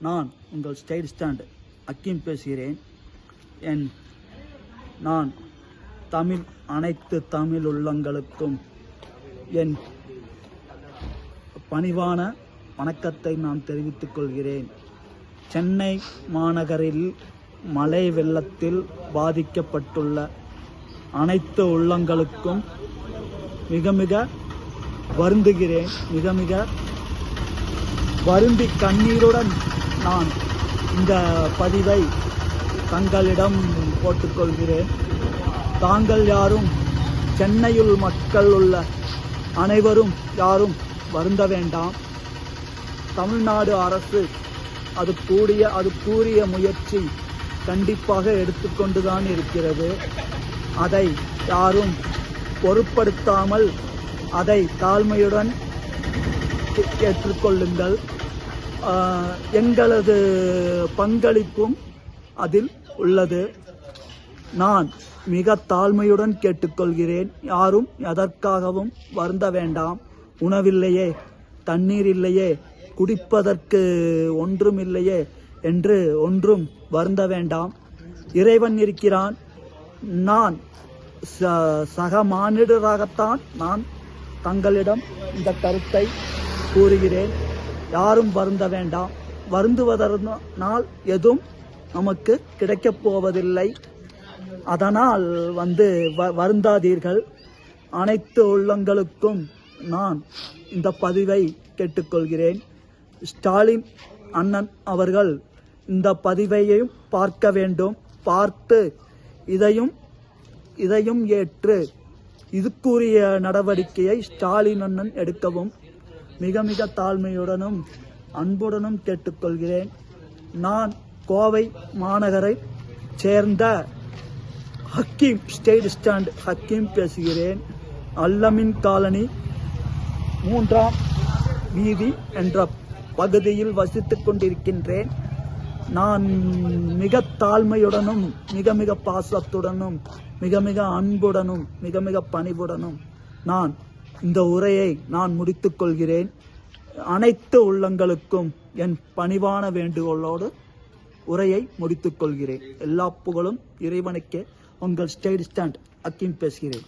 நான் உங்கள் style stand Hakeem பேசுகிறேன். நான் அனைத்து தமிழ் உள்ளங்களுக்கும் என் பணிவான வணக்கத்தை நான் தெரிவித்துக் கொள்கிறேன். சென்னை மாநகரில் மழை வெள்ளத்தில் பாதிக்கப்பட்டுள்ள அனைத்து உள்ளங்களுக்கும் மிக மிக வருந்துகிறேன். மிக மிக வருந்தி கண்ணீருடன் நான் இந்த பதிவை தங்களிடம் போட்டுக்கொள்கிறேன். தாங்கள் யாரும் சென்னையில் மக்கள் உள்ள அனைவரும் யாரும் வருந்த வேண்டாம். தமிழ்நாடு அரசு அது கூறிய முயற்சி கண்டிப்பாக எடுத்துக்கொண்டுதான் இருக்கிறது. அதை யாரும் பொருட்படுத்தாமல் அதை தாழ்மையுடன் ஏற்றுக்கொள்ளுங்கள். எங்களது பங்களிப்பும் அதில் உள்ளது. நான் மிக தாழ்மையுடன் கேட்டுக்கொள்கிறேன். யாரும் எதற்காகவும் வருந்த வேண்டாம். உணவில்லையே, தண்ணீர் இல்லையே, குடிப்பதற்கு ஒன்றும் இல்லையே என்று ஒன்றும் வருந்த வேண்டாம். இறைவன் இருக்கிறான். நான் சக மானிடராகத்தான் நான் தங்களிடம் இந்த கருத்தை கூறுகிறேன். யாரும் வருந்த வேண்டாம். வருந்துவதனால் எதுவும் நமக்கு கிடைக்கப் போவதில்லை. அதனால் வருந்தாதீர்கள். அனைத்து உள்ளங்களுக்கும் நான் இந்த பதிவை கேட்டுக்கொள்கிறேன். ஸ்டாலின் அண்ணன் அவர்கள் இந்த பதிவையும் பார்க்க வேண்டும். பார்த்து இதையும் ஏற்று இதுக்குரிய நடவடிக்கையை ஸ்டாலின் அண்ணன் எடுக்கவும் மிக மிக தாழ்மையுடனும் அன்புடனும் கேட்டுக்கொள்கிறேன். நான் கோவை மாநகரை சேர்ந்த ஹக்கீம் ஸ்டேட் ஸ்டாண்ட் ஹக்கீம் பேசுகிறேன். அல்லமின் காலனி 3ஆம் வீதி என்ற பகுதியில் வசித்துக் கொண்டிருக்கின்றேன். நான் மிக தாழ்மையுடனும் மிக மிக பாசத்துடனும் மிக மிக அன்புடனும் மிக மிக பணிவுடனும் நான் இந்த உரையை நான் முடித்துக் கொள்கிறேன். அனைத்து உள்ளங்களுக்கும் என் பணிவான வேண்டுகோளோடு உரையை முடித்துக் கொள்கிறேன். எல்லா புகழும் இறைவனுக்கே. உங்கள் ஸ்டேட் ஸ்டாண்ட் அக்கீம் பேசுகிறேன்.